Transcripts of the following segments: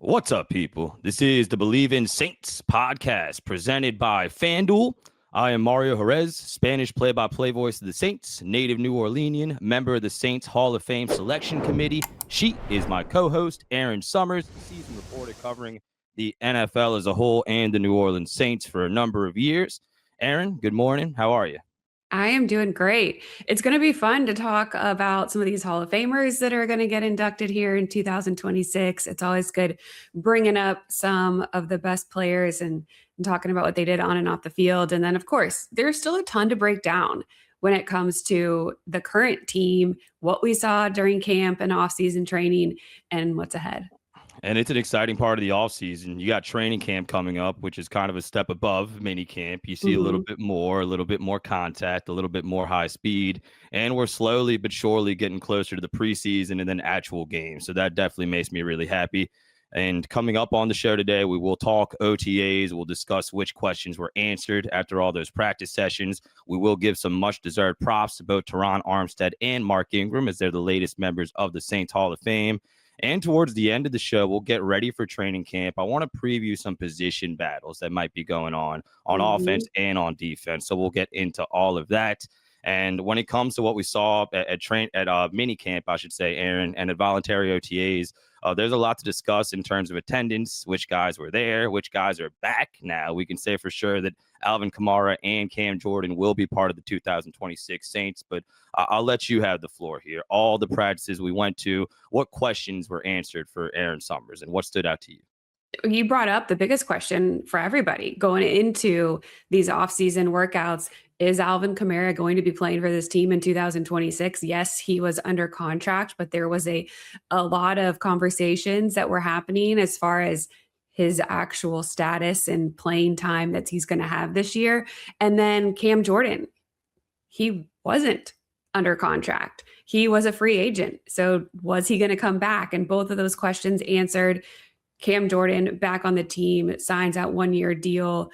What's up, people? This is the Bleav in Saints podcast presented by FanDuel. I am Mario Jerez, Spanish play-by-play voice of the Saints, native New Orleanian, member of the Saints Hall of Fame Selection Committee. She is my co-host, Erin Summers, season reporter covering the NFL as a whole and the New Orleans Saints for a number of years. Erin, good morning. How are you? I am doing great. It's going to be fun to talk about some of these Hall of Famers that are going to get inducted here in 2026. It's always good bringing up some of the best players and talking about what they did on and off the field. And then, of course, there's still a ton to break down when it comes to the current team, what we saw during camp and offseason training, and what's ahead. And it's an exciting part of the offseason. You got training camp coming up, which is kind of a step above minicamp. You see a little bit more contact, a little bit more high speed. And we're slowly but surely getting closer to the preseason and then actual games. So that definitely makes me really happy. And coming up on the show today, we will talk OTAs. We'll discuss which questions were answered after all those practice sessions. We will give some much-deserved props to both Terron, Armstead, and Mark Ingram as they're the latest members of the Saints Hall of Fame. And towards the end of the show, we'll get ready for training camp. I want to preview some position battles that might be going on offense and on defense. So we'll get into all of that. And when it comes to what we saw at mini camp, I should say, Erin, and at voluntary OTAs, there's a lot to discuss in terms of attendance, which guys were there, which guys are back now. We can say for sure that Alvin, Kamara, and Cam Jordan will be part of the 2026 Saints, but I'll let you have the floor here. All the practices we went to, what questions were answered for Erin Summers, and what stood out to you? You brought up the biggest question for everybody going into these offseason workouts. Is Alvin Kamara going to be playing for this team in 2026? Yes, he was under contract, but there was a lot of conversations that were happening as far as his actual status and playing time that he's going to have this year. And then Cam Jordan, he wasn't under contract. He was a free agent. So was he going to come back? And both of those questions answered. Cam Jordan back on the team, signs out 1-year deal.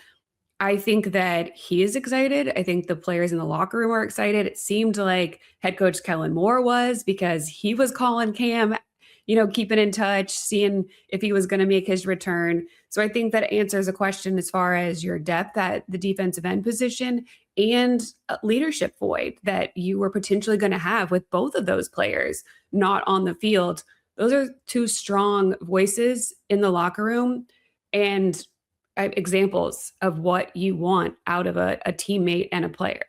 I think that he is excited. I think the players in the locker room are excited. It seemed like head coach Kellen Moore was, because he was calling Cam, keeping in touch, seeing if he was going to make his return. So I think that answers a question as far as your depth at the defensive end position and leadership void that you were potentially going to have with both of those players not on the field. Those are two strong voices in the locker room and examples of what you want out of a teammate and a player.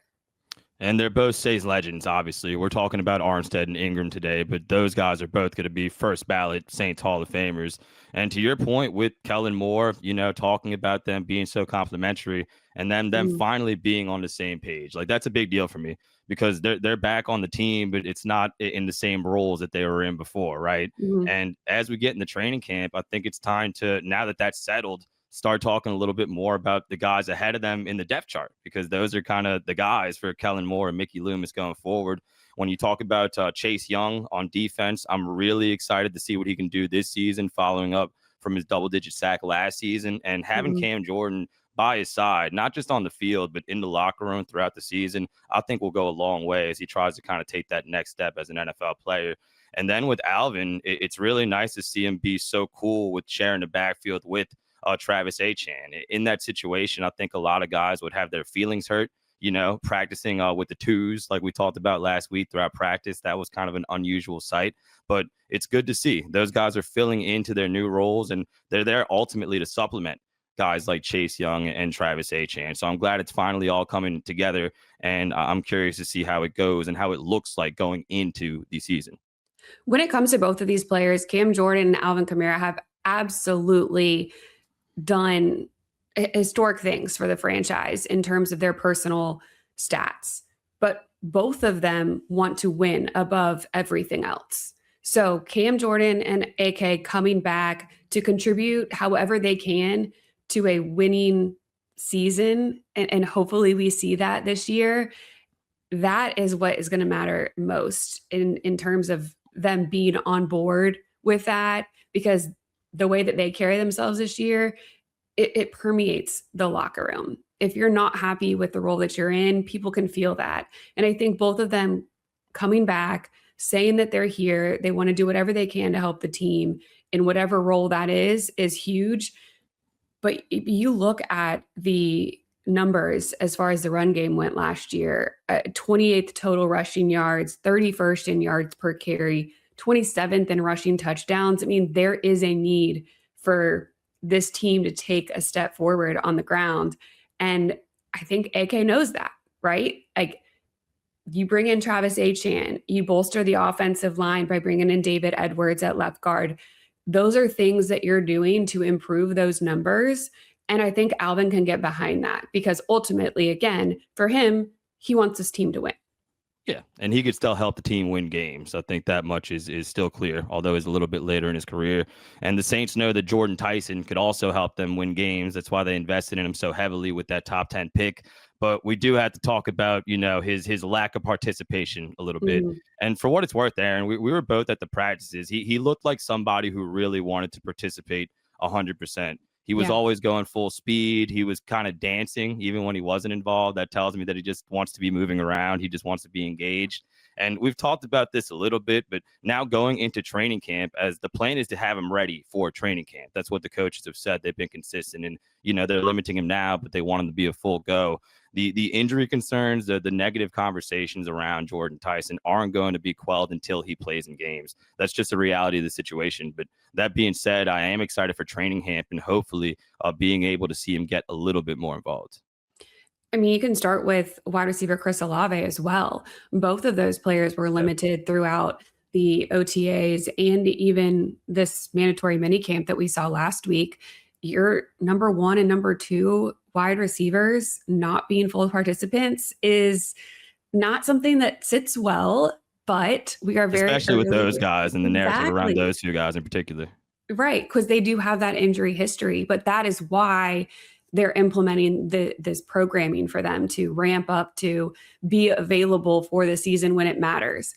And they're both Saints legends, obviously. We're talking about Armstead and Ingram today, but those guys are both going to be first ballot Saints Hall of Famers. And to your point with Kellen Moore, talking about them being so complimentary and then them finally being on the same page, like that's a big deal for me because they're back on the team, but it's not in the same roles that they were in before, right? And as we get in the training camp, I think it's time to, now that that's settled, start talking a little bit more about the guys ahead of them in the depth chart, because those are kind of the guys for Kellen Moore and Mickey Loomis going forward. When you talk about Chase Young on defense, I'm really excited to see what he can do this season, following up from his double-digit sack last season, and having Cam Jordan by his side, not just on the field, but in the locker room throughout the season, I think will go a long way as he tries to kind of take that next step as an NFL player. And then with Alvin, it's really nice to see him be so cool with sharing the backfield with Travis Achan. In that situation, I think a lot of guys would have their feelings hurt, practicing with the twos like we talked about last week throughout practice. That was kind of an unusual sight, but it's good to see those guys are filling into their new roles, and they're there ultimately to supplement guys like Chase Young and Travis Achan. So I'm glad it's finally all coming together, and I'm curious to see how it goes and how it looks like going into the season. When it comes to both of these players, Cam Jordan and Alvin Kamara have absolutely done historic things for the franchise in terms of their personal stats, but both of them want to win above everything else. So Cam Jordan and AK coming back to contribute however they can to a winning season, and hopefully we see that this year. That is what is going to matter most in terms of them being on board with that, because the way that they carry themselves this year, it permeates the locker room. If you're not happy with the role that you're in, people can feel that. And I think both of them coming back, saying that they're here, they want to do whatever they can to help the team, in whatever role that is huge. But you look at the numbers as far as the run game went last year, 28th total rushing yards, 31st in yards per carry, 27th in rushing touchdowns. I mean, there is a need for this team to take a step forward on the ground. And I think AK knows that, right? Like, you bring in Travis Achan, you bolster the offensive line by bringing in David Edwards at left guard. Those are things that you're doing to improve those numbers. And I think Alvin can get behind that because ultimately, again, for him, he wants his team to win. Yeah, and he could still help the team win games. I think that much is still clear, although he's a little bit later in his career. And the Saints know that Jordan Tyson could also help them win games. That's why they invested in him so heavily with that top 10 pick. But we do have to talk about, his lack of participation a little bit. And for what it's worth, Aaron, we were both at the practices. He looked like somebody who really wanted to participate 100%. He was always going full speed. He was kind of dancing even when he wasn't involved. That tells me that he just wants to be moving around. He just wants to be engaged. And we've talked about this a little bit, but now going into training camp, as the plan is to have him ready for training camp. That's what the coaches have said. They've been consistent, and they're limiting him now, but they want him to be a full go. The injury concerns, the negative conversations around Jordan Tyson aren't going to be quelled until he plays in games. That's just the reality of the situation. But that being said, I am excited for training camp and hopefully being able to see him get a little bit more involved. I mean, you can start with wide receiver Chris Olave as well. Both of those players were limited throughout the OTAs and even this mandatory minicamp that we saw last week. Your number one and number two wide receivers not being full participants is not something that sits well, but we are very especially with those guys and the narrative around those two guys in particular. Right, because they do have that injury history, but that is why they're implementing this programming for them to ramp up to be available for the season when it matters.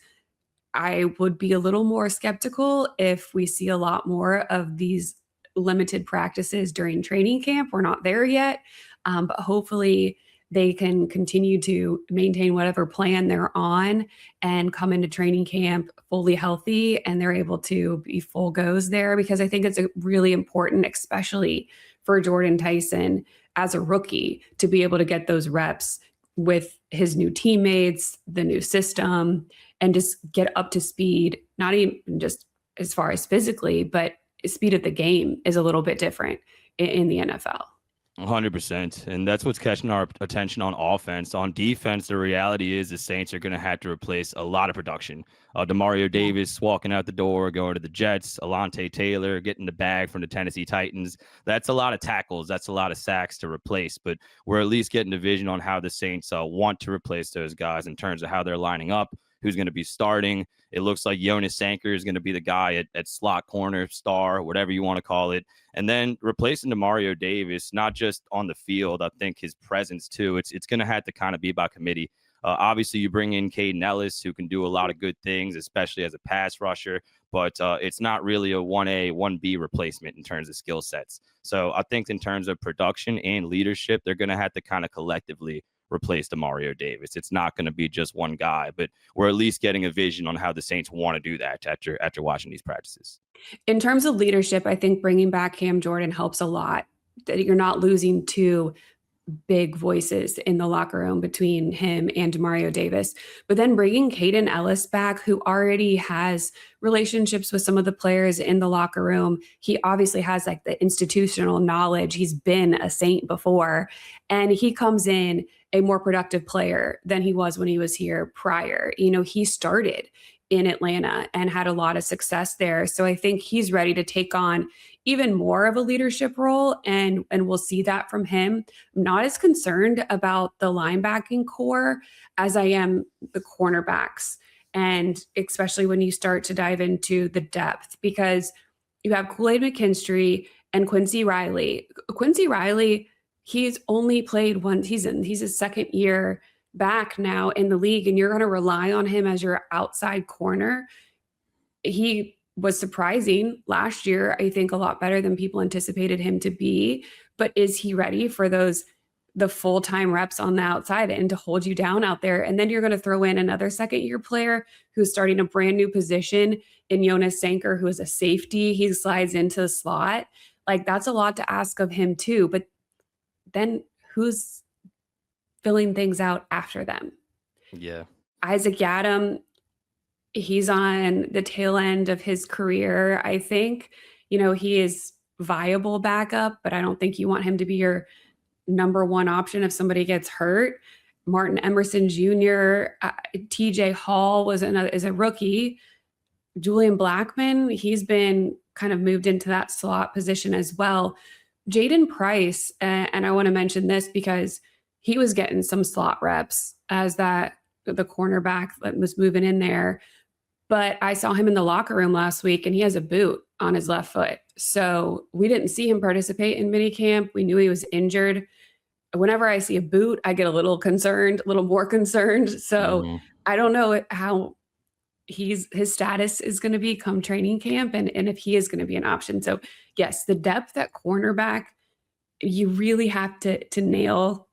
I would be a little more skeptical if we see a lot more of these limited practices during training camp. We're not there yet, but hopefully they can continue to maintain whatever plan they're on and come into training camp fully healthy, and they're able to be full goes there, because I think it's really important, especially for Jordan Tyson as a rookie, to be able to get those reps with his new teammates, the new system, and just get up to speed, not even just as far as physically, but speed of the game is a little bit different in the NFL. 100%. And that's what's catching our attention on offense. On defense, the reality is the Saints are going to have to replace a lot of production. Demario Davis walking out the door, going to the Jets, Alontae Taylor getting the bag from the Tennessee Titans. That's a lot of tackles. That's a lot of sacks to replace. But we're at least getting a vision on how the Saints want to replace those guys in terms of how they're lining up, who's going to be starting. It looks like Jonas Sanker is going to be the guy at slot corner, star, whatever you want to call it. And then replacing Demario Davis, not just on the field, I think his presence too, it's going to have to kind of be by committee. Obviously, you bring in Caden Ellis, who can do a lot of good things, especially as a pass rusher, but it's not really a 1A, 1B replacement in terms of skill sets. So I think in terms of production and leadership, they're going to have to kind of collectively replace Demario Davis. It's not going to be just one guy, but we're at least getting a vision on how the Saints want to do that after watching these practices. In terms of leadership, I think bringing back Cam Jordan helps a lot. That you're not losing two big voices in the locker room between him and Demario Davis, but then bringing Caden Ellis back, who already has relationships with some of the players in the locker room. He obviously has like the institutional knowledge. He's been a Saint before, and he comes in a more productive player than he was when he was here prior. He started in Atlanta and had a lot of success there. So I think he's ready to take on even more of a leadership role, and we'll see that from him. I'm not as concerned about the linebacking core as I am the cornerbacks, and especially when you start to dive into the depth, because you have Kool-Aid McKinstry and Quincy Riley. Quincy Riley, he's only played one season. He's his second year back now in the league, and you're going to rely on him as your outside corner. He was surprising last year, I think a lot better than people anticipated him to be, but is he ready for those the full-time reps on the outside and to hold you down out there. And then you're going to throw in another second-year player who's starting a brand new position in Jonas Sanker, who is a safety. He slides into the slot. Like, that's a lot to ask of him too. But then who's filling things out after them? Yeah. Isaac Yiadom, he's on the tail end of his career. I think, he is viable backup, but I don't think you want him to be your number one option if somebody gets hurt. Martin Emerson Jr., TJ Hall is a rookie. Julian Blackman, he's been kind of moved into that slot position as well. Jaden Price, and I want to mention this because he was getting some slot reps as the cornerback that was moving in there. But I saw him in the locker room last week and he has a boot on his left foot. So we didn't see him participate in minicamp. We knew he was injured. Whenever I see a boot, I get a little more concerned. So I don't know how his status is going to be come training camp and if he is going to be an option. So yes, the depth at cornerback, you really have to nail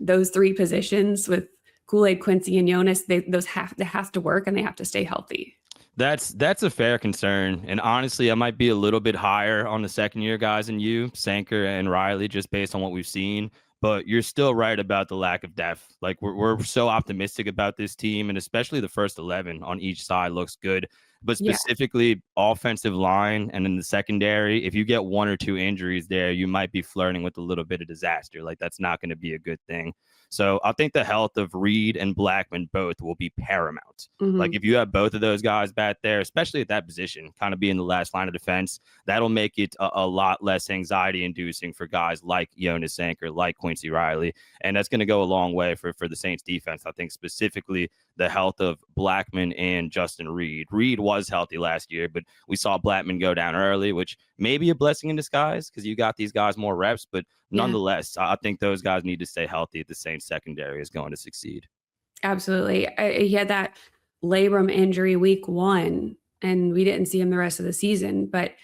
those three positions with Kool-Aid, Quincy, and Jonas. They have to work and they have to stay healthy. That's a fair concern. And honestly, I might be a little bit higher on the second year guys than you, Sanker and Riley, just based on what we've seen. But you're still right about the lack of depth. Like we're so optimistic about this team, and especially the first 11 on each side looks good. But specifically offensive line and in the secondary, if you get one or two injuries there, you might be flirting with a little bit of disaster. Like that's not going to be a good thing. So I think the health of Reed and Blackman both will be paramount. Like if you have both of those guys back there, especially at that position, kind of being the last line of defense, that'll make it a lot less anxiety inducing for guys like Jonas Sanker, like Quincy Riley. And that's going to go a long way for the Saints defense. I think specifically the health of Blackman and Justin Reed. Reed was healthy last year, but we saw Blackman go down early, which may be a blessing in disguise because you got these guys more reps. But nonetheless, I think those guys need to stay healthy if the Saints secondary is going to succeed. Absolutely. He had that labrum injury week 1, and we didn't see him the rest of the season. But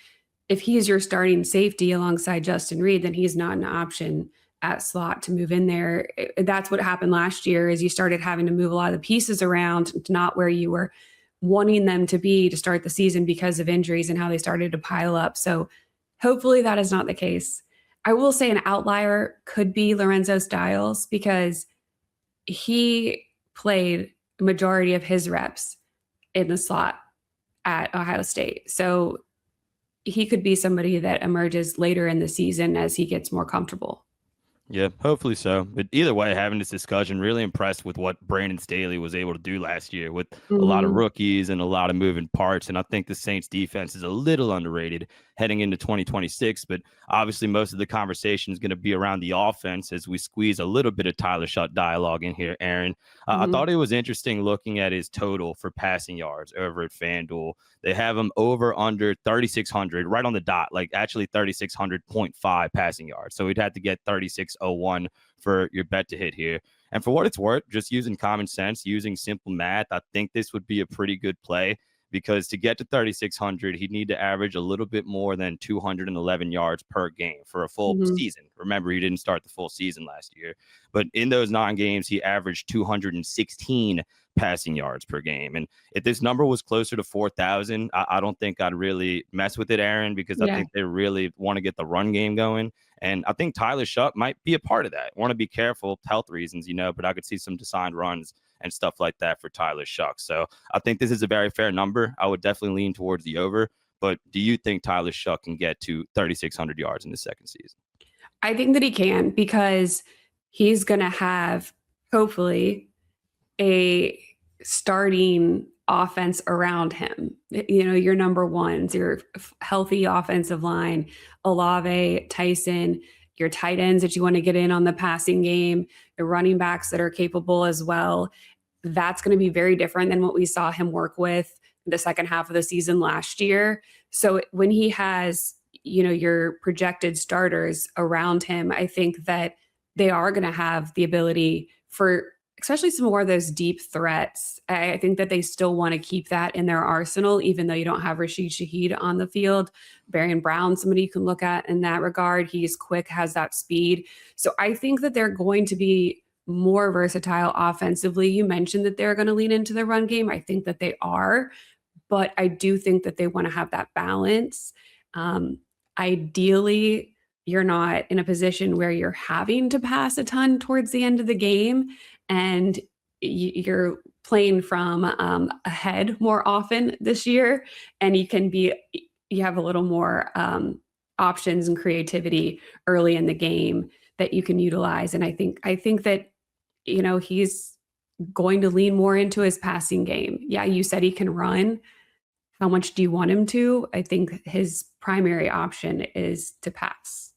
if he's your starting safety alongside Justin Reed, then he's not an option at slot to move in there. That's what happened last year is you started having to move a lot of the pieces around, not where you were wanting them to be to start the season because of injuries and how they started to pile up. So hopefully that is not the case. I will say an outlier could be Lorenzo Styles because he played the majority of his reps in the slot at Ohio State. So he could be somebody that emerges later in the season as he gets more comfortable. Yeah, hopefully so. But either way, having this discussion, really impressed with what Brandon Staley was able to do last year with a lot of rookies and a lot of moving parts. And I think the Saints defense is a little underrated heading into 2026. But obviously, most of the conversation is going to be around the offense as we squeeze a little bit of Tyler Shutt dialogue in here, Erin. I thought it was interesting looking at his total for passing yards over at FanDuel. They have him over under 3,600, right on the dot, like actually 3,600.5 passing yards. So he'd have to get 3,601 for your bet to hit here. And for what it's worth, just using common sense, using simple math, I think this would be a pretty good play because to get to 3,600, he'd need to average a little bit more than 211 yards per game for a full season. Remember, he didn't start the full season last year. But in those 9 games, he averaged 216 passing yards per game. And if this number was closer to 4,000, I don't think I'd really mess with it, Erin, because I think they really want to get the run game going. And I think Tyler Shutt might be a part of that. Want to be careful, health reasons, but I could see some designed runs and stuff like that for Tyler Shutt. So I think this is a very fair number. I would definitely lean towards the over. But do you think Tyler Shutt can get to 3,600 yards in the second season? I think that he can because he's going to have, hopefully, a starting offense around him. Your number ones, your healthy offensive line, Olave, Tyson, your tight ends that you want to get in on the passing game, the running backs that are capable as well. That's going to be very different than what we saw him work with the second half of the season last year. So when he has, your projected starters around him, I think that they are going to have the ability for especially some more of those deep threats. I think that they still want to keep that in their arsenal, even though you don't have Rashid Shaheed on the field. Barian Brown, somebody you can look at in that regard. He's quick, has that speed. So I think that they're going to be more versatile offensively. You mentioned that they're going to lean into the run game. I think that they are, but I do think that they want to have that balance. Ideally, you're not in a position where you're having to pass a ton towards the end of the game, and you're playing from ahead more often this year, and you have a little more options and creativity early in the game that you can utilize. And I think that he's going to lean more into his passing game. Yeah, you said he can run. How much do you want him to? I think his primary option is to pass.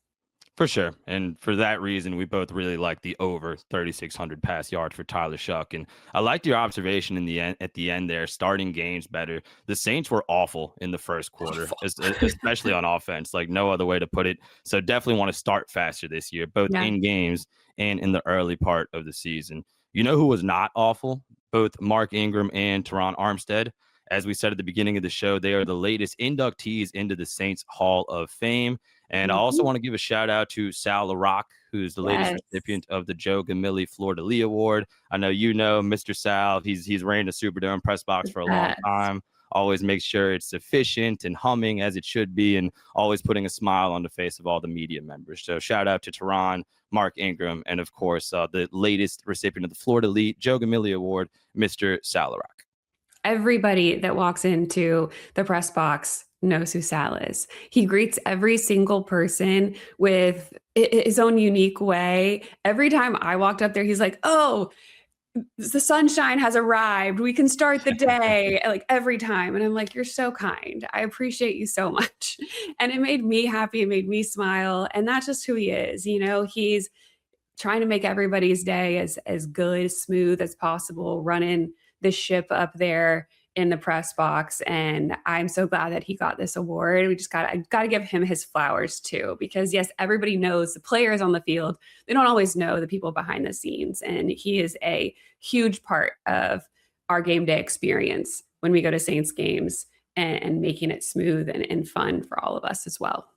For sure. And for that reason, we both really like the over 3,600 pass yards for Tyler Shuck. And I liked your observation at the end there, starting games better. The Saints were awful in the first quarter, especially on offense, like no other way to put it. So definitely want to start faster this year, both in games and in the early part of the season. You know who was not awful? Both Mark Ingram and Terron Armstead. As we said at the beginning of the show, they are the latest inductees into the Saints Hall of Fame. And I also want to give a shout out to Sal LaRock, who's the latest recipient of the Joe Gamilli Fleur-de-Lis Award. I know Mr. Sal. He's ran the Superdome press box for a long time. Always makes sure it's efficient and humming as it should be, and always putting a smile on the face of all the media members. So shout out to Terron, Mark Ingram, and of course the latest recipient of the Fleur-de-Lis Joe Gamilli Award, Mr. Sal LaRock. Everybody that walks into the press box knows who Sal is. He greets every single person with his own unique way. Every time I walked up there, he's like, "Oh, the sunshine has arrived. We can start the day." Like every time. And I'm like, "You're so kind. I appreciate you so much." And it made me happy. It made me smile. And that's just who he is. He's trying to make everybody's day as good, smooth as possible, running the ship up there in the press box. And I'm so glad that he got this award. I got to give him his flowers too, because yes, everybody knows the players on the field. They don't always know the people behind the scenes. And he is a huge part of our game day experience when we go to Saints games, and making it smooth and fun for all of us as well.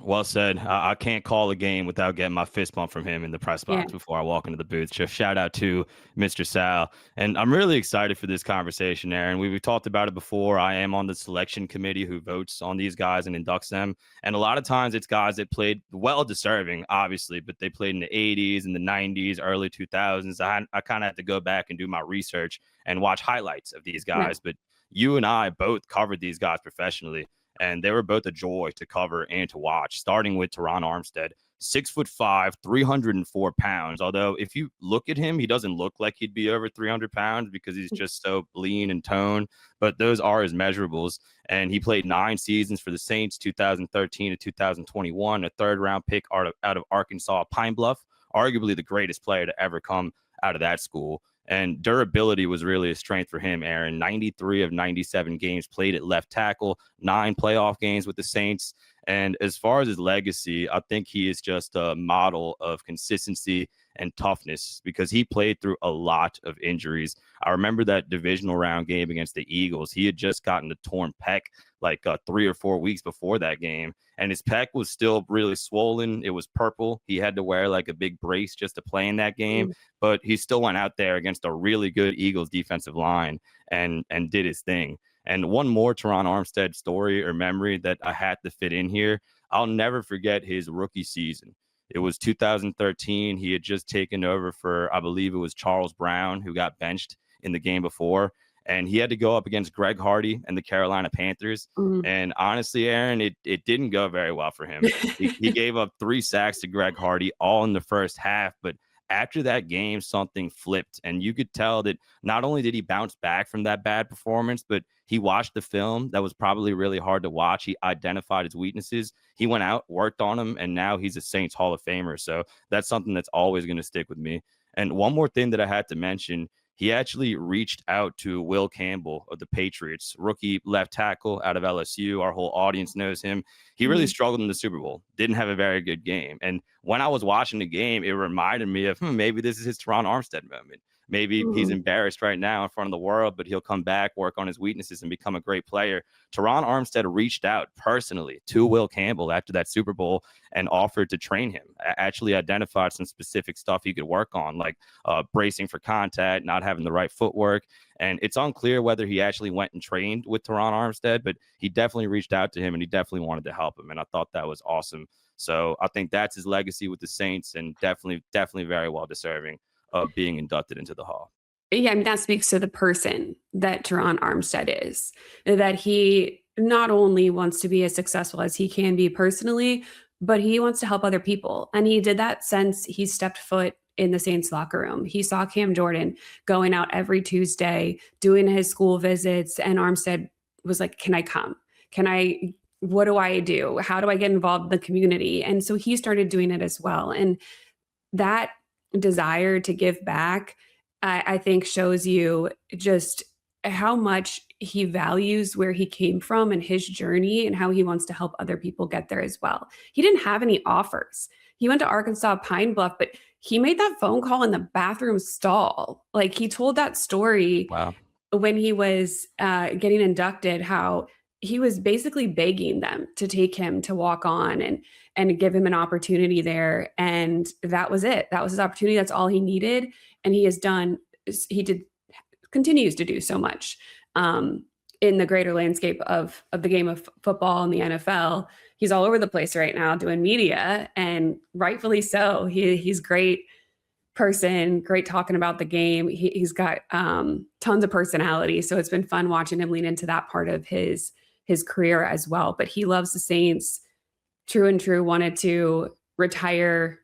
Well said. I can't call a game without getting my fist bump from him in the press box before I walk into the booth. Just shout out to Mr. Sal. And I'm really excited for this conversation, Aaron. We've talked about it before. I am on the selection committee who votes on these guys and inducts them. And a lot of times it's guys that played well deserving, obviously, but they played in the 80s and the 90s, early 2000s. I kind of had to go back and do my research and watch highlights of these guys. But you and I both covered these guys professionally, and they were both a joy to cover and to watch, starting with Terron Armstead, 6'5", 304 pounds. Although if you look at him, he doesn't look like he'd be over 300 pounds because he's just so lean and toned, but those are his measurables. And he played 9 seasons for the Saints, 2013 to 2021, a third-round pick out of Arkansas Pine Bluff, arguably the greatest player to ever come out of that school. And durability was really a strength for him, Aaron. 93 of 97 games played at left tackle, 9 playoff games with the Saints. And as far as his legacy, I think he is just a model of consistency and toughness because he played through a lot of injuries. I remember that divisional round game against the Eagles. He had just gotten a torn pec like 3 or 4 weeks before that game, and his pec was still really swollen. It was purple. He had to wear like a big brace just to play in that game, but he still went out there against a really good Eagles defensive line and did his thing. And one more Terron Armstead story or memory that I had to fit in here. I'll never forget his rookie season. It was 2013. He had just taken over for, I Bleav it was Charles Brown, who got benched in the game before. And he had to go up against Greg Hardy and the Carolina Panthers. And honestly, Aaron, it didn't go very well for him. He gave up 3 sacks to Greg Hardy all in the first half. But after that game, something flipped. And you could tell that not only did he bounce back from that bad performance, but he watched the film that was probably really hard to watch. He identified his weaknesses. He went out, worked on them, and now he's a Saints Hall of Famer. So that's something that's always going to stick with me. And one more thing that I had to mention, he actually reached out to Will Campbell of the Patriots, rookie left tackle out of LSU. Our whole audience knows him. He really struggled in the Super Bowl, didn't have a very good game. And when I was watching the game, it reminded me of maybe this is his Terron Armstead moment. Maybe he's embarrassed right now in front of the world, but he'll come back, work on his weaknesses, and become a great player. Terron Armstead reached out personally to Will Campbell after that Super Bowl and offered to train him, actually identified some specific stuff he could work on, like bracing for contact, not having the right footwork. And it's unclear whether he actually went and trained with Terron Armstead, but he definitely reached out to him and he definitely wanted to help him. And I thought that was awesome. So I think that's his legacy with the Saints, and definitely very well deserving of being inducted into the Hall. Yeah, I mean, that speaks to the person that Terron Armstead is, that he not only wants to be as successful as he can be personally, but he wants to help other people. And he did that since he stepped foot in the Saints locker room. He saw Cam Jordan going out every Tuesday, doing his school visits, and Armstead was like, can I come? What do I do? How do I get involved in the community? And so he started doing it as well. And that desire to give back, I think, shows you just how much he values where he came from and his journey, and how he wants to help other people get there as well. He didn't have any offers. He went to Arkansas Pine Bluff, but he made that phone call in the bathroom stall. Like, he told that story Wow. when he was getting inducted, how he was basically begging them to take him to walk on and give him an opportunity there. And that was it. That was his opportunity. That's all he needed. And continues to do so much in the greater landscape of the game of football and the NFL. He's all over the place right now doing media, and rightfully so. He's great person, great talking about the game. He's got tons of personality. So it's been fun watching him lean into that part of his career as well. But he loves the Saints, true and true, wanted to retire,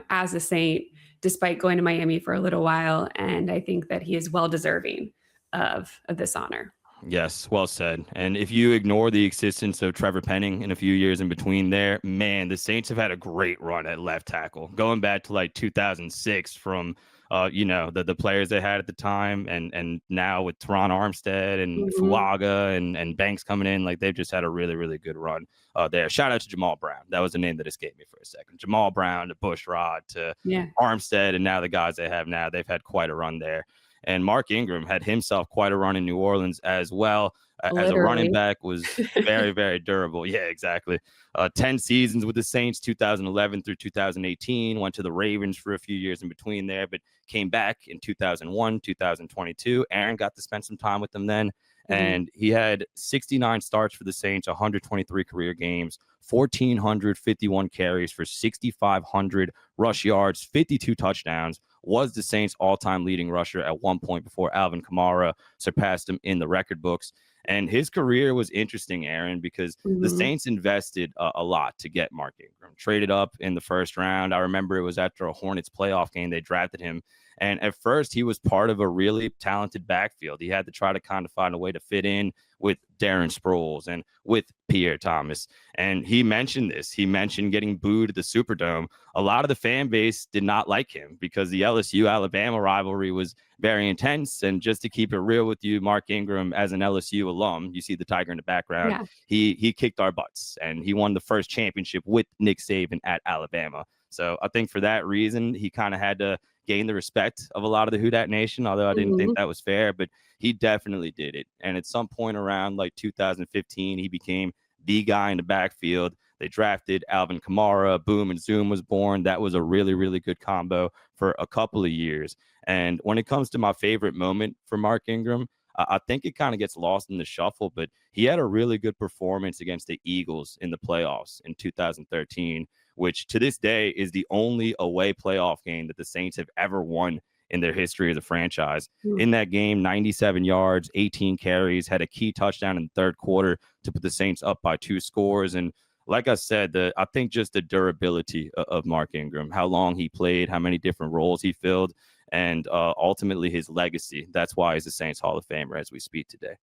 as a Saint, despite going to Miami for a little while. And I think that he is well deserving of this honor. Yes, well said. And if you ignore the existence of Trevor Penning in a few years in between there, man, the Saints have had a great run at left tackle, going back to like 2006 from the players they had at the time, and now with Terron Armstead and Fuaga and Banks coming in, like, they've just had a really, really good run there. Shout out to Jamal Brown. That was the name that escaped me for a second. Jamal Brown to Bushrod to Armstead, and now the guys they have now, they've had quite a run there. And Mark Ingram had himself quite a run in New Orleans as well. As a running back, was very, very durable. Yeah, exactly. 10 seasons with the Saints, 2011 through 2018. Went to the Ravens for a few years in between there, but came back in 2001, 2022. Aaron got to spend some time with them then. And he had 69 starts for the Saints, 123 career games, 1,451 carries for 6,500 rush yards, 52 touchdowns, was the Saints' all-time leading rusher at one point before Alvin Kamara surpassed him in the record books. And his career was interesting, Aaron, because the Saints invested a lot to get Mark Ingram. Traded up in the first round. I remember it was after a Hornets playoff game they drafted him. And at first, he was part of a really talented backfield. He had to try to kind of find a way to fit in with Darren Sproles and with Pierre Thomas. And he mentioned this. He mentioned getting booed at the Superdome. A lot of the fan base did not like him because the LSU-Alabama rivalry was very intense. And just to keep it real with you, Mark Ingram, as an LSU alum, you see the Tiger in the background, he kicked our butts. And he won the first championship with Nick Saban at Alabama. So I think for that reason, he kind of had to gain the respect of a lot of the Who Dat Nation, although I didn't think that was fair, but he definitely did it. And at some point around like 2015, he became the guy in the backfield. They drafted Alvin Kamara, Boom and Zoom was born. That was a really, really good combo for a couple of years. And when it comes to my favorite moment for Mark Ingram, I think it kind of gets lost in the shuffle, but he had a really good performance against the Eagles in the playoffs in 2013, which to this day is the only away playoff game that the Saints have ever won in their history as a franchise. In that game, 97 yards, 18 carries, had a key touchdown in the third quarter to put the Saints up by 2 scores. And like I said, I think just the durability of Mark Ingram, how long he played, how many different roles he filled, and ultimately his legacy. That's why he's a Saints Hall of Famer as we speak today.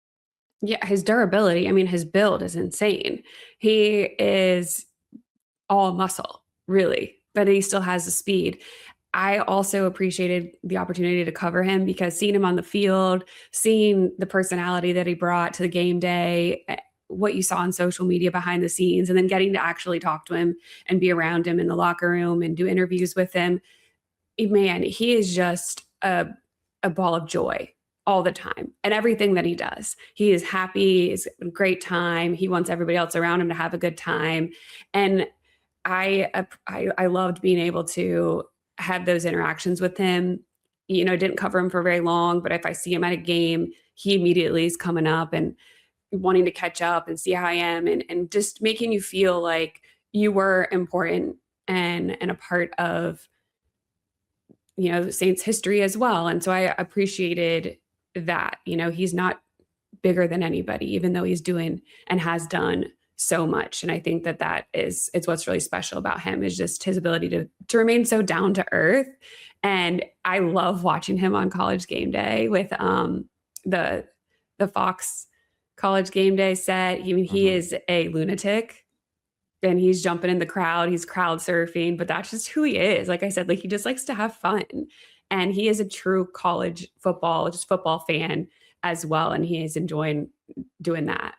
Yeah, his durability. I mean, his build is insane. He is all muscle, really, but he still has the speed. I also appreciated the opportunity to cover him because seeing him on the field, seeing the personality that he brought to the game day, what you saw on social media behind the scenes, and then getting to actually talk to him and be around him in the locker room and do interviews with him. Man, he is just a a ball of joy all the time and everything that he does. He is happy, he's a great time. He wants everybody else around him to have a good time. And I loved being able to have those interactions with him. Didn't cover him for very long, but if I see him at a game, he immediately is coming up and wanting to catch up and see how I am, and just making you feel like you were important and a part of, the Saints history as well. And so I appreciated that. He's not bigger than anybody, even though he's doing and has done so much. And I think that it's what's really special about him, is just his ability to remain so down to earth. And I love watching him on College Game Day with the Fox College Game Day set. He is a lunatic, and he's jumping in the crowd. He's crowd surfing, but that's just who he is. Like I said, he just likes to have fun, and he is a true college football fan as well. And he is enjoying doing that.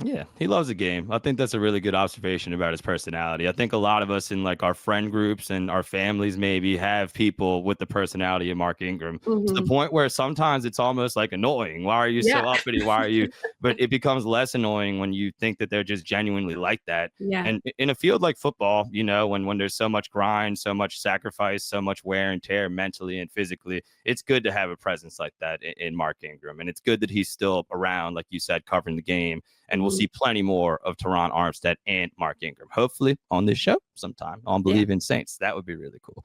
Yeah, he loves the game. I think that's a really good observation about his personality. I think a lot of us in our friend groups and our families maybe have people with the personality of Mark Ingram, to the point where sometimes it's almost annoying. Why are you so uppity? Why are you? But it becomes less annoying when you think that they're just genuinely like that. Yeah. And in a field like football, when there's so much grind, so much sacrifice, so much wear and tear mentally and physically, it's good to have a presence like that in Mark Ingram. And it's good that he's still around, like you said, covering the game. And we'll see plenty more of Terron, Armstead, and Mark Ingram, hopefully on this show sometime on Bleav in Saints. That would be really cool.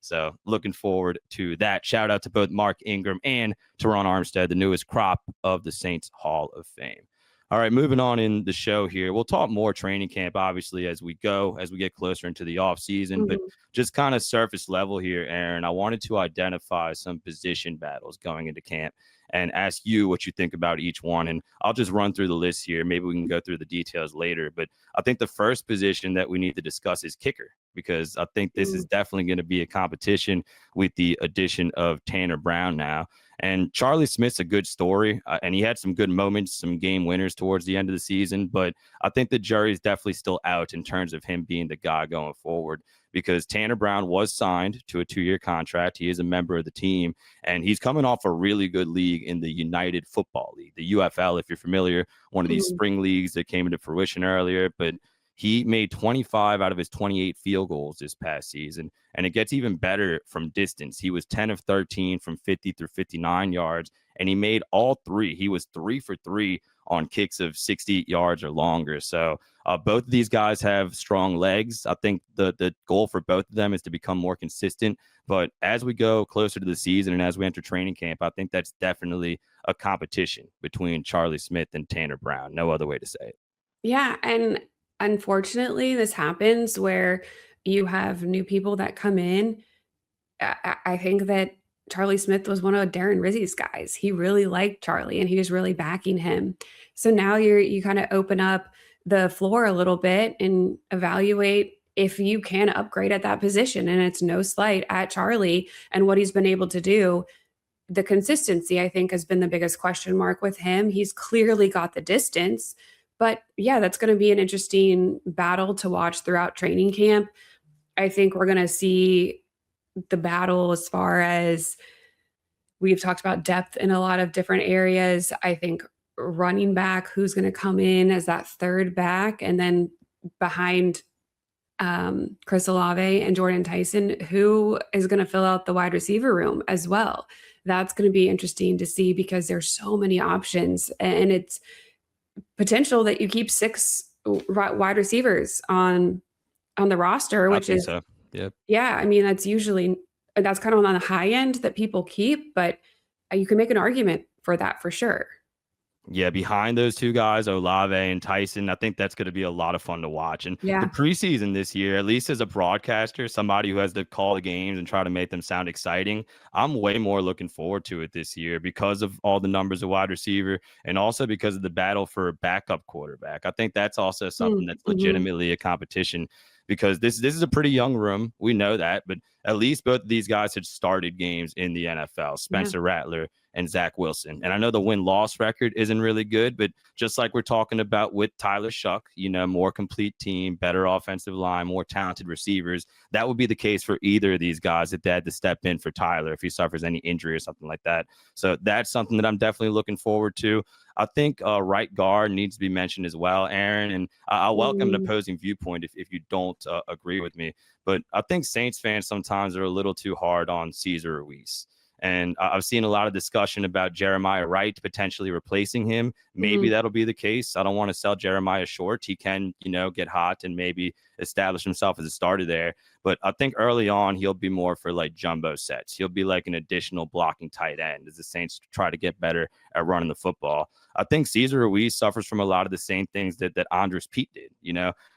So looking forward to that. Shout out to both Mark Ingram and Terron Armstead, the newest crop of the Saints Hall of Fame. All right, moving on in the show here. We'll talk more training camp, obviously, as we get closer into the offseason. But just kind of surface level here, Erin, I wanted to identify some position battles going into camp and ask you what you think about each one. And I'll just run through the list here. Maybe we can go through the details later. But I think the first position that we need to discuss is kicker, because I think this is definitely going to be a competition with the addition of Tanner Brown now. And Charlie Smith's a good story, and he had some good moments, some game winners towards the end of the season. But I think the jury's definitely still out in terms of him being the guy going forward, because Tanner Brown was signed to a 2-year contract. He is a member of the team, and he's coming off a really good league in the United Football League, the UFL, if you're familiar, one of these spring leagues that came into fruition earlier. But he made 25 out of his 28 field goals this past season, and it gets even better from distance. He was 10 of 13 from 50 through 59 yards, and he made all three. He was 3 for 3 on kicks of 60 yards or longer. So both of these guys have strong legs. I think the goal for both of them is to become more consistent. But as we go closer to the season and as we enter training camp, I think that's definitely a competition between Charlie Smith and Tanner Brown. No other way to say it. Yeah, and unfortunately, this happens where you have new people that come in. I think that Charlie Smith was one of Darren Rizzi's guys. He really liked Charlie, and he was really backing him. So now you kind of open up the floor a little bit and evaluate if you can upgrade at that position. And it's no slight at Charlie and what he's been able to do. The consistency, I think, has been the biggest question mark with him. He's clearly got the distance. But yeah, that's going to be an interesting battle to watch throughout training camp. I think we're going to see the battle as far as we've talked about depth in a lot of different areas. I think running back, who's going to come in as that third back, and then behind Chris Olave and Jordan Tyson, who is going to fill out the wide receiver room as well. That's going to be interesting to see, because there's so many options, and it's potential that you keep 6 wide receivers on the roster, which is so. Yep. Yeah, I mean, that's kind of on the high end that people keep, but you can make an argument for that for sure. Yeah, behind those two guys, Olave and Tyson, I think that's going to be a lot of fun to watch. And the preseason this year, at least as a broadcaster, somebody who has to call the games and try to make them sound exciting, I'm way more looking forward to it this year because of all the numbers of wide receiver, and also because of the battle for a backup quarterback. I think that's also something that's legitimately a competition, because this is a pretty young room. We know that, but at least both of these guys had started games in the NFL. Spencer Rattler and Zach Wilson. And I know the win-loss record isn't really good, but just like we're talking about with Tyler Shuck, more complete team, better offensive line, more talented receivers, that would be the case for either of these guys if they had to step in for Tyler if he suffers any injury or something like that. So that's something that I'm definitely looking forward to. I think right guard needs to be mentioned as well, Erin, and I welcome an opposing viewpoint if you don't agree with me. But I think Saints fans sometimes are a little too hard on Cesar Ruiz. And I've seen a lot of discussion about Jeremiah Wright potentially replacing him. Maybe that'll be the case. I don't want to sell Jeremiah short. He can, get hot and maybe establish himself as a starter there. But I think early on, he'll be more for like jumbo sets. He'll be like an additional blocking tight end as the Saints try to get better at running the football. I think Cesar Ruiz suffers from a lot of the same things that Andres Pete did.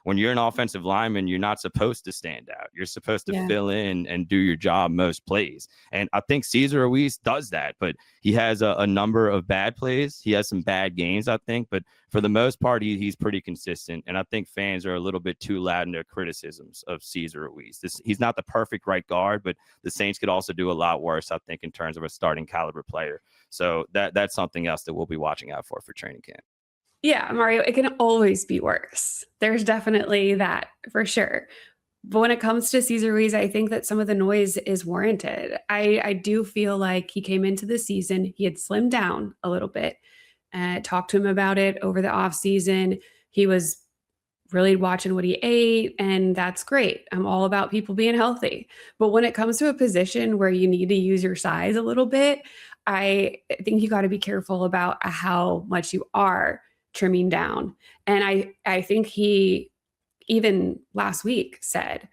When you're an offensive lineman, you're not supposed to stand out. You're supposed to fill in and do your job most plays. And I think Cesar Ruiz does that, but he has a number of bad plays. He has some bad games, I think, but for the most part, he's pretty consistent. And I think fans are a little bit too loud in their criticisms of Cesar Ruiz. He's not the perfect right guard, but the Saints could also do a lot worse, I think, in terms of a starting caliber player. So that's something else that we'll be watching out for training camp. Yeah, Mario, it can always be worse. There's definitely that for sure. But when it comes to Cesar Ruiz, I think that some of the noise is warranted. I do feel like he came into the season, he had slimmed down a little bit. Talked to him about it over the offseason. He was really watching what he ate, and that's great. I'm all about people being healthy. But when it comes to a position where you need to use your size a little bit, I think you got to be careful about how much you are trimming down. And I think he, even last week, said,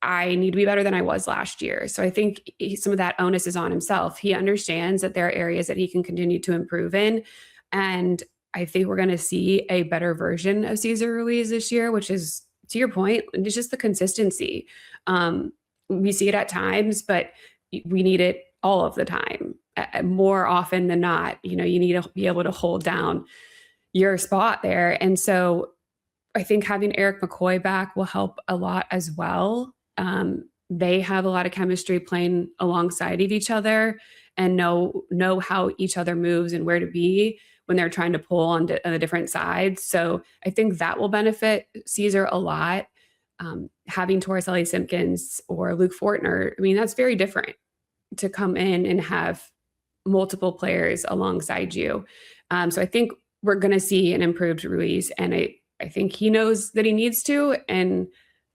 I need to be better than I was last year. So I think some of that onus is on himself. He understands that there are areas that he can continue to improve in. And I think we're going to see a better version of Cesar Ruiz this year, which is, to your point, it's just the consistency. We see it at times, but we need it all of the time. More often than not, you need to be able to hold down your spot there. And so I think having Eric McCoy back will help a lot as well. They have a lot of chemistry playing alongside of each other and know how each other moves and where to be when they're trying to pull on the different sides. So I think that will benefit Cesar a lot. Having Torres Simpkins or Luke Fortner, that's very different to come in and have multiple players alongside you. So I think we're going to see an improved Ruiz, and I think he knows that he needs to, and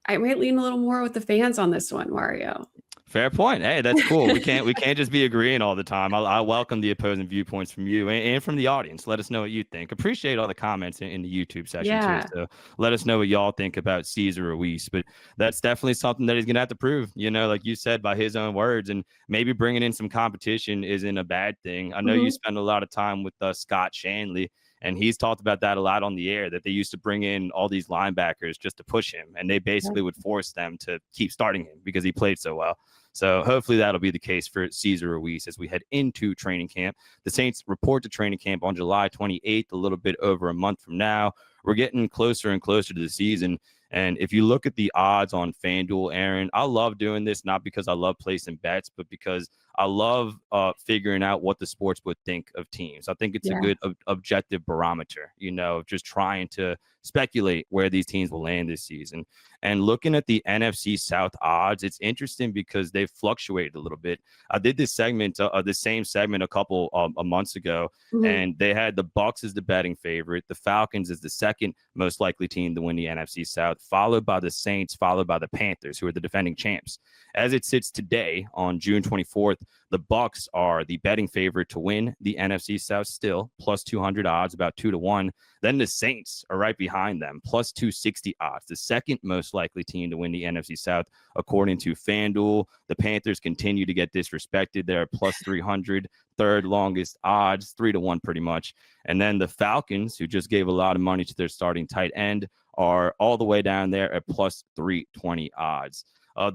I might lean a little more with the fans on this one, Mario. Fair point. Hey, that's cool. We can't just be agreeing all the time. I welcome the opposing viewpoints from you and from the audience. Let us know what you think. Appreciate all the comments in the YouTube session too. So let us know what y'all think about Cesar Ruiz. But that's definitely something that he's gonna have to prove. Like you said, by his own words, and maybe bringing in some competition isn't a bad thing. I know you spend a lot of time with Scott Shanley. And he's talked about that a lot on the air, that they used to bring in all these linebackers just to push him. And they basically would force them to keep starting him because he played so well. So hopefully that'll be the case for Cesar Ruiz as we head into training camp. The Saints report to training camp on July 28th, a little bit over a month from now. We're getting closer and closer to the season. And if you look at the odds on FanDuel, Erin, I love doing this, not because I love placing bets, but because I love figuring out what the sports would think of teams. I think it's a good objective barometer, just trying to speculate where these teams will land this season. And looking at the NFC South odds, it's interesting because they've fluctuated a little bit. I did this segment, the same segment a couple of months ago, and they had the Bucs as the betting favorite, the Falcons as the second most likely team to win the NFC South, followed by the Saints, followed by the Panthers, who are the defending champs. As it sits today on June 24th, the Bucs are the betting favorite to win the NFC South still, plus 200 odds, about 2-1. Then the Saints are right behind them, plus 260 odds, the second most likely team to win the NFC South, according to FanDuel. The Panthers continue to get disrespected. They're plus 300, third longest odds, 3-1 pretty much. And then the Falcons, who just gave a lot of money to their starting tight end, are all the way down there at plus 320 odds.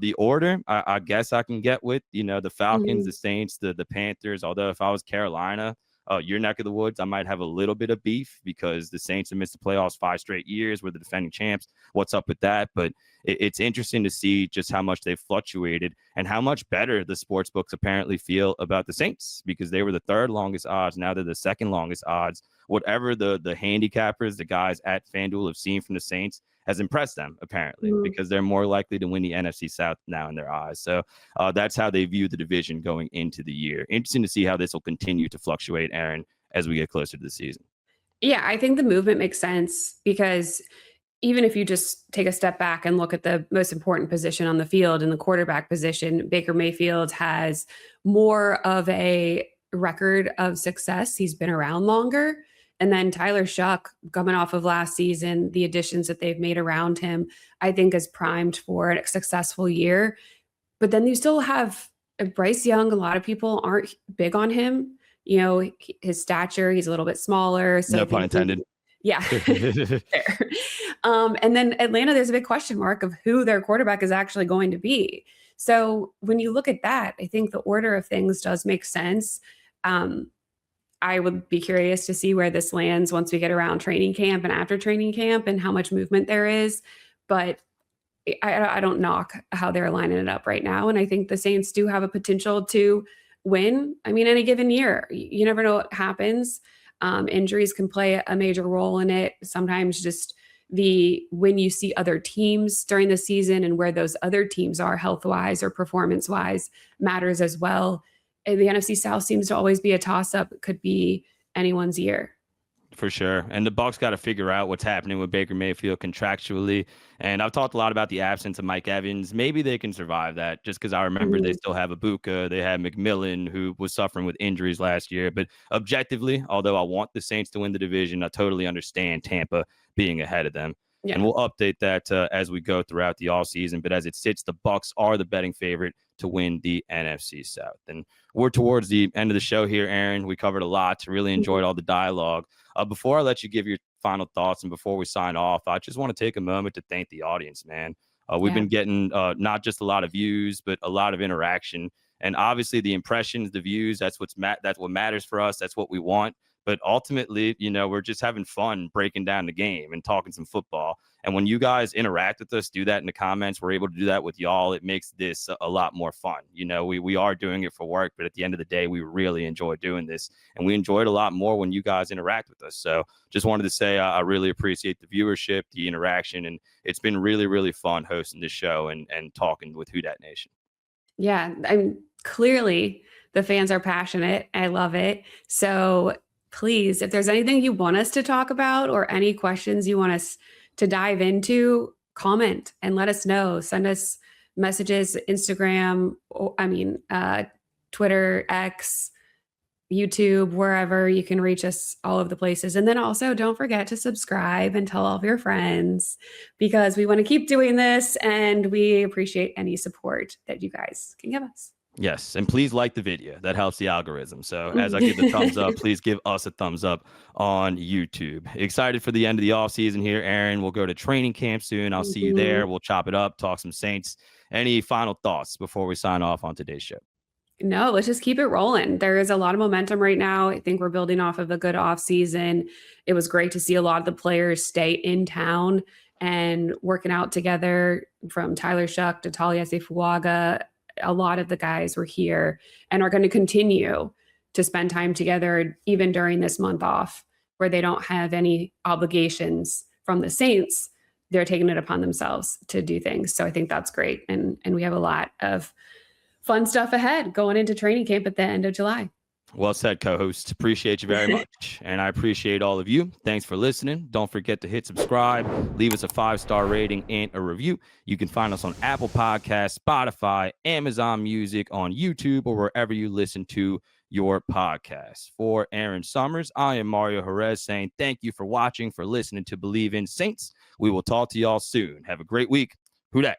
The order, I guess I can get with, the Falcons, the Saints, the Panthers. Although if I was Carolina, your neck of the woods, I might have a little bit of beef because the Saints have missed the playoffs 5 straight years. We're the defending champs. What's up with that? But it's interesting to see just how much they've fluctuated and how much better the sports books apparently feel about the Saints, because they were the 3rd longest odds. Now they're the 2nd longest odds. Whatever the handicappers, the guys at FanDuel have seen from the Saints has impressed them, apparently, because they're more likely to win the NFC South now in their eyes. So that's how they view the division going into the year. Interesting to see how this will continue to fluctuate, Erin, as we get closer to the season. Yeah, I think the movement makes sense because even if you just take a step back and look at the most important position on the field, in the quarterback position, Baker Mayfield has more of a record of success. He's been around longer. And then Tyler Shuck, coming off of last season, the additions that they've made around him, I think is primed for a successful year. But then you still have Bryce Young. A lot of people aren't big on him. You know, his stature, he's a little bit smaller. So no pun intended. Yeah. Fair. And then Atlanta, there's a big question mark of who their quarterback is actually going to be. So when you look at that, I think the order of things does make sense. I would be curious to see where this lands once we get around training camp and after training camp and how much movement there is. But I don't knock how they're lining it up right now. And I think the Saints do have a potential to win. I mean, any given year, you never know what happens. Injuries can play a major role in it. Sometimes just when you see other teams during the season and where those other teams are health-wise or performance-wise matters as well. The NFC South seems to always be a toss-up. It could be anyone's year. For sure. And the Bucs got to figure out what's happening with Baker Mayfield contractually. And I've talked a lot about the absence of Mike Evans. Maybe they can survive that, just because I remember they still have Ibuka. They had McMillan, who was suffering with injuries last year. But objectively, although I want the Saints to win the division, I totally understand Tampa being ahead of them. Yeah. And we'll update that as we go throughout the offseason. But as it sits, the Bucs are the betting favorite to win the NFC South. And we're towards the end of the show here, Erin. We covered a lot. Really enjoyed all the dialogue. Before I let you give your final thoughts and before we sign off, I just want to take a moment to thank the audience, man. We've been getting not just a lot of views, but a lot of interaction. And obviously the impressions, the views, that's what matters for us. That's what we want. But ultimately, you know, we're just having fun breaking down the game and talking some football. And when you guys interact with us, do that in the comments, we're able to do that with y'all. It makes this a lot more fun. You know, we are doing it for work, but at the end of the day, we really enjoy doing this. And we enjoy it a lot more when you guys interact with us. So just wanted to say I really appreciate the viewership, the interaction, and it's been really, really fun hosting this show and talking with Who Dat Nation. Yeah, clearly the fans are passionate. I love it. So please, if there's anything you want us to talk about or any questions you want us to dive into, comment and let us know. Send us messages, Instagram, Twitter, X, YouTube, wherever you can reach us, all of the places. And then also don't forget to subscribe and tell all of your friends, because we want to keep doing this and we appreciate any support that you guys can give us. Yes, and please like the video. That helps the algorithm. So as I give the thumbs up, please give us a thumbs up on YouTube. Excited for the end of the offseason here, Erin. We'll go to training camp soon. I'll see you there. We'll chop it up, talk some Saints. Any final thoughts before we sign off on today's show? No, let's just keep it rolling. There is a lot of momentum right now. I think we're building off of a good offseason. It was great to see a lot of the players stay in town and working out together, from Tyler Shuck to Taliese Fuaga. A lot of the guys were here and are going to continue to spend time together even during this month off, where they don't have any obligations from the Saints. They're taking it upon themselves to do things. So I think that's great. And we have a lot of fun stuff ahead going into training camp at the end of July. Well said, co-host. Appreciate you very much. And I appreciate all of you. Thanks for listening. Don't forget to hit subscribe, leave us a 5-star rating and a review. You can find us on Apple Podcasts, Spotify, Amazon Music, on YouTube, or wherever you listen to your podcasts. For Erin Summers, I am Mario Jerez saying thank you for watching, for listening to Bleav in Saints. We will talk to y'all soon. Have a great week. Who dat?